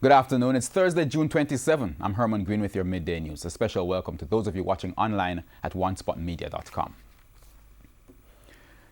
Good afternoon. It's Thursday, June 27. I'm Herman Green with your Midday News. A special welcome to those of you watching online at onespotmedia.com.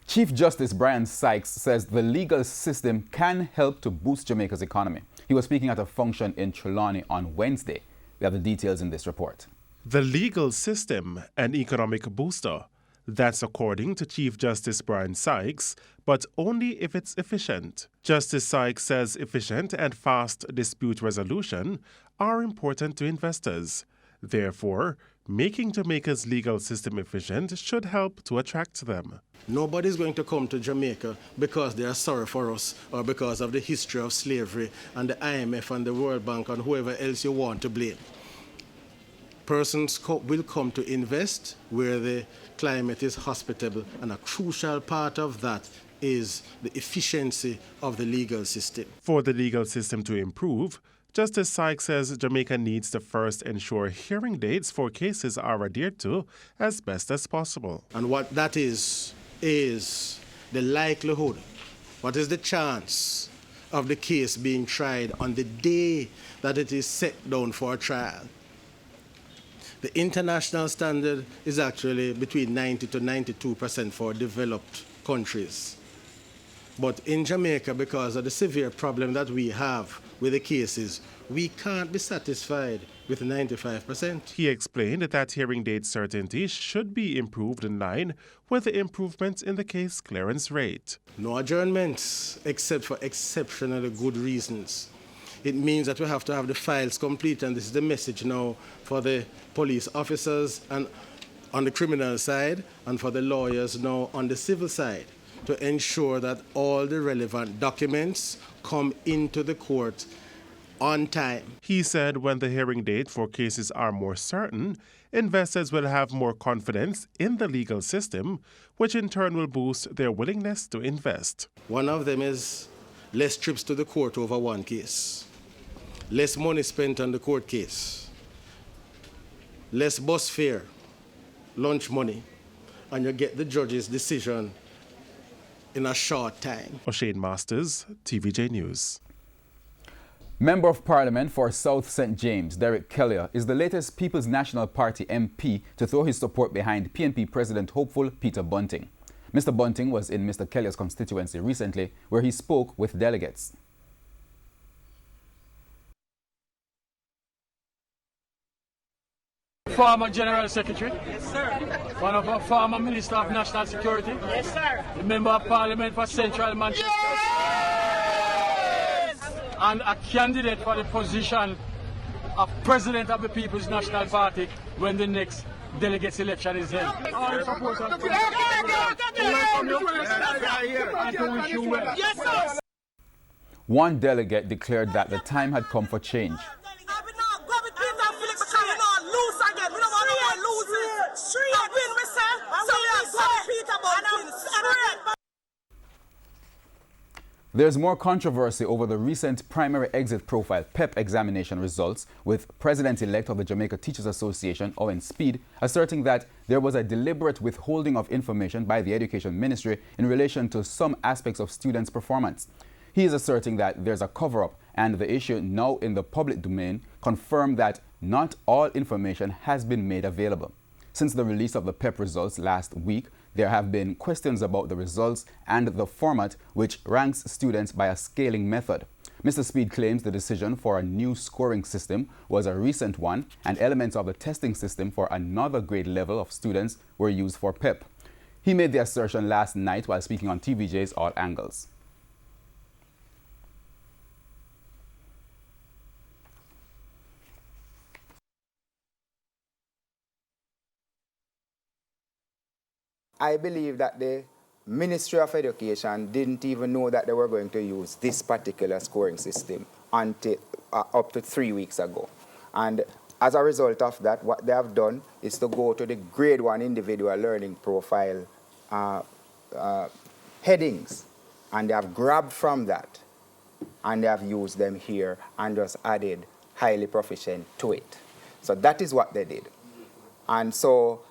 Chief Justice Brian Sykes says the legal system can help to boost Jamaica's economy. He was speaking at a function in Trelawney on Wednesday. We have the details in this report. The legal system, an economic booster. That's according to Chief Justice Brian Sykes, but only if it's efficient. Justice Sykes says efficient and fast dispute resolution are important to investors. Therefore, making Jamaica's legal system efficient should help to attract them. Nobody's going to come to Jamaica because they are sorry for us or because of the history of slavery and the IMF and the World Bank and whoever else you want to blame. Persons will come to invest where the climate is hospitable, and a crucial part of that is the efficiency of the legal system. For the legal system to improve, Justice Sykes says Jamaica needs to first ensure hearing dates for cases are adhered to as best as possible. And what that is the likelihood, what is the chance of the case being tried on the day that it is set down for a trial. The international standard is actually between 90 to 92% for developed countries. But in Jamaica, because of the severe problem that we have with the cases, we can't be satisfied with 95%. He explained that hearing date certainty should be improved in line with the improvements in the case clearance rate. No adjournments except for exceptionally good reasons. It means that we have to have the files complete, and this is the message now for the police officers and on the criminal side and for the lawyers now on the civil side, to ensure that all the relevant documents come into the court on time. He said when the hearing date for cases are more certain, investors will have more confidence in the legal system, which in turn will boost their willingness to invest. One of them is less trips to the court over one case, less money spent on the court case, less bus fare, lunch money, and you get the judge's decision in a short time. O'Shane Masters, TVJ News. Member of Parliament for South St. James, Derek Kellier, is the latest People's National Party MP to throw his support behind PNP President hopeful Peter Bunting. Mr. Bunting was in Mr. Kellier's constituency recently, where he spoke with delegates. Former General Secretary. Yes, sir. One of our former Minister of National Security. Yes, sir. The Member of Parliament for Central Manchester. Yes! And a candidate for the position of President of the People's National Party when the next delegates election is held. All supporters. Yes, sir. One delegate declared that the time had come for change. There's more controversy over the recent primary exit profile PEPP examination results, with President-elect of the Jamaica Teachers Association, Owen Speed, asserting that there was a deliberate withholding of information by the Education Ministry in relation to some aspects of students' performance. He is asserting that there's a cover-up, and the issue now in the public domain confirmed that not all information has been made available. Since the release of the PEPP results last week, there have been questions about the results and the format, which ranks students by a scaling method. Mr. Speed claims the decision for a new scoring system was a recent one, and elements of the testing system for another grade level of students were used for PEPP. He made the assertion last night while speaking on TVJ's All Angles. I believe that the Ministry of Education didn't even know that they were going to use this particular scoring system until up to 3 weeks ago. And as a result of that, what they have done is to go to the grade 1 individual learning profile headings, and they have grabbed from that and they have used them here and just added highly proficient to it. So that is what they did. And so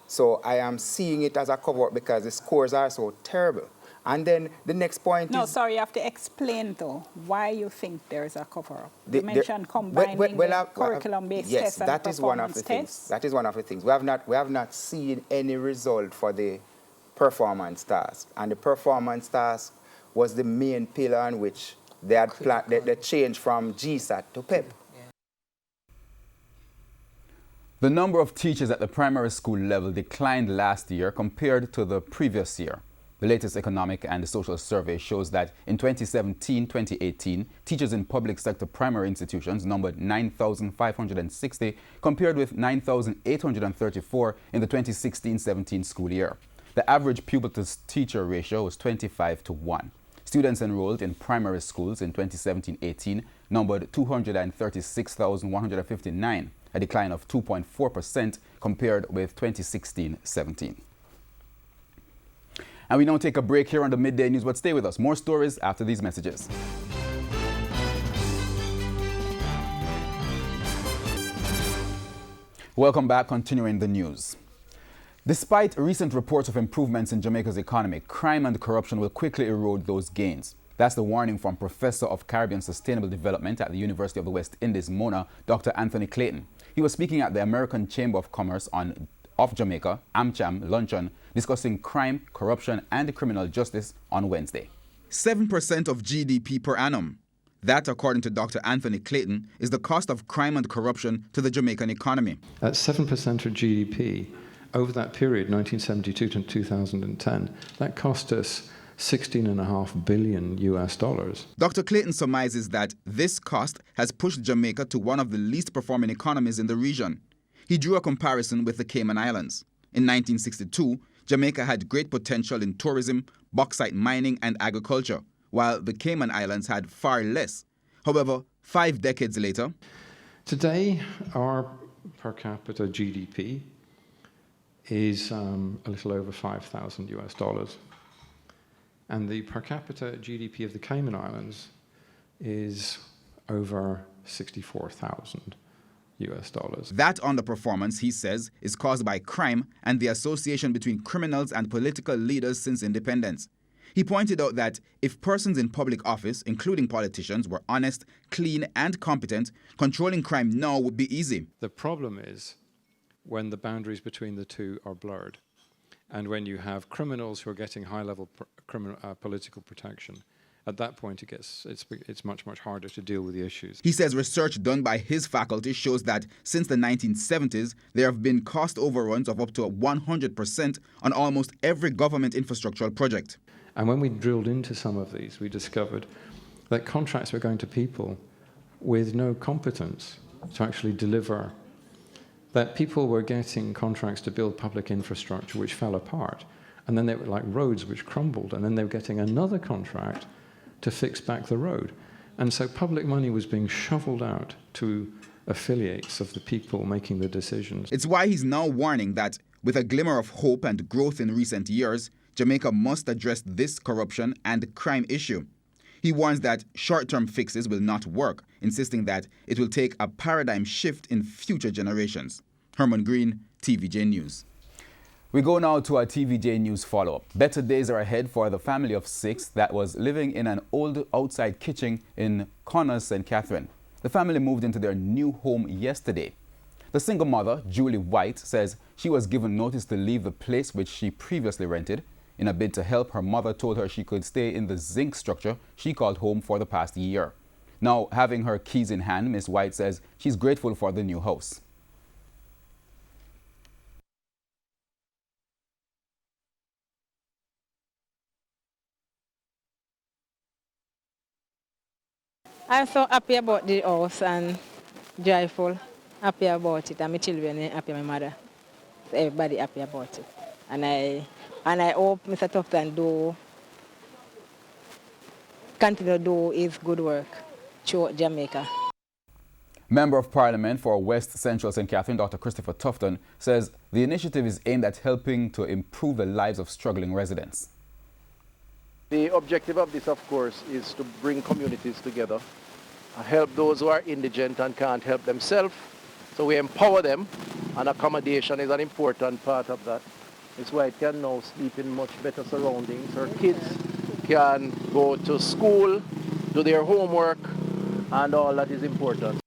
I am seeing it as a cover-up because the scores are so terrible. And then the next point No, is... sorry, you have to explain, though, why you think there is a cover-up. You mentioned combining curriculum-based tests and performance tests. That is one of the things. We have not seen any result for the performance task. And the performance task was the main pillar on which they had the change from GSAT to PEPP. The number of teachers at the primary school level declined last year compared to the previous year. The latest economic and social survey shows that in 2017-2018, teachers in public sector primary institutions numbered 9,560 compared with 9,834 in the 2016-17 school year. The average pupil-to-teacher ratio was 25:1. Students enrolled in primary schools in 2017-18 numbered 236,159, a decline of 2.4% compared with 2016-17. And we now take a break here on the Midday News, but stay with us. More stories after these messages. Welcome back, continuing the news. Despite recent reports of improvements in Jamaica's economy, crime and corruption will quickly erode those gains. That's the warning from Professor of Caribbean Sustainable Development at the University of the West Indies, Mona, Dr. Anthony Clayton. He was speaking at the American Chamber of Commerce of Jamaica, AmCham, luncheon, discussing crime, corruption, and criminal justice on Wednesday. 7% of GDP per annum. That, according to Dr. Anthony Clayton, is the cost of crime and corruption to the Jamaican economy. At 7% of GDP, over that period, 1972 to 2010, that cost us $16.5 billion US. Dr. Clayton surmises that this cost has pushed Jamaica to one of the least performing economies in the region. He drew a comparison with the Cayman Islands. In 1962, Jamaica had great potential in tourism, bauxite mining, and agriculture, while the Cayman Islands had far less. However, 5 decades later, today our per capita GDP is a little over $5,000 US. And the per capita GDP of the Cayman Islands is over $64,000 US. That underperformance, he says, is caused by crime and the association between criminals and political leaders since independence. He pointed out that if persons in public office, including politicians, were honest, clean, and competent, controlling crime now would be easy. The problem is when the boundaries between the two are blurred, and when you have criminals who are getting high-level political protection. At that point, it's much harder to deal with the issues. He says research done by his faculty shows that since the 1970s, there have been cost overruns of up to 100% on almost every government infrastructural project. And when we drilled into some of these, we discovered that contracts were going to people with no competence to actually deliver, that people were getting contracts to build public infrastructure which fell apart, and then they were like roads which crumbled, and then they were getting another contract to fix back the road. And so public money was being shoveled out to affiliates of the people making the decisions. It's why he's now warning that with a glimmer of hope and growth in recent years, Jamaica must address this corruption and crime issue. He warns that short-term fixes will not work, insisting that it will take a paradigm shift in future generations. Herman Green, TVJ News. We go now to our TVJ News follow-up. Better days are ahead for the family of 6 that was living in an old outside kitchen in Connors, St. Catherine. The family moved into their new home yesterday. The single mother, Julie White, says she was given notice to leave the place which she previously rented. In a bid to help, her mother told her she could stay in the zinc structure she called home for the past year. Now, having her keys in hand, Ms. White says she's grateful for the new house. I'm so happy about the house and joyful, happy about it, and my children happy, my mother. So everybody happy about it. And I hope Mr. Tufton continue to do his good work throughout Jamaica. Member of Parliament for West Central St. Catherine, Dr. Christopher Tufton, says the initiative is aimed at helping to improve the lives of struggling residents. The objective of this, of course, is to bring communities together, help those who are indigent and can't help themselves. So we empower them, and accommodation is an important part of that. It's why it can now sleep in much better surroundings. Our kids can go to school, do their homework, and all that is important.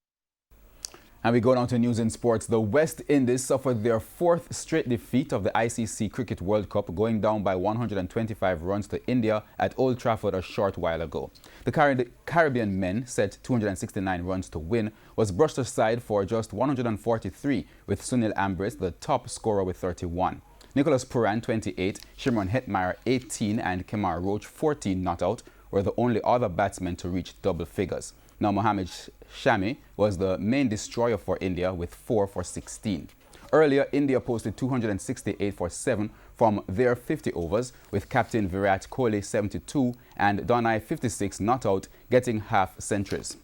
And we go down to news in sports. The West Indies suffered their 4th straight defeat of the ICC Cricket World Cup, going down by 125 runs to India at Old Trafford a short while ago. The Caribbean men, set 269 runs to win, was brushed aside for just 143, with Sunil Ambrose the top scorer with 31. Nicholas Puran, 28, Shimron Hetmyer, 18, and Kemar Roach, 14 not out, were the only other batsmen to reach double figures. Now, Mohammad Shami was the main destroyer for India with 4 for 16. Earlier, India posted 268 for 7 from their 50 overs, with captain Virat Kohli 72 and Donai 56 not out, getting half centuries.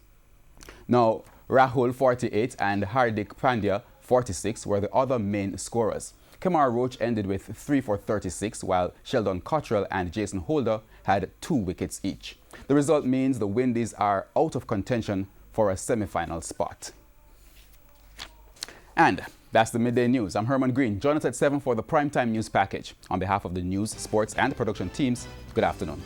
Now, Rahul 48 and Hardik Pandya 46 were the other main scorers. Kemar Roach ended with 3 for 36, while Sheldon Cottrell and Jason Holder had 2 wickets each. The result means the Windies are out of contention for a semi-final spot. And that's the Midday News. I'm Herman Green. Join us at 7 for the Primetime News Package. On behalf of the news, sports, and production teams, good afternoon.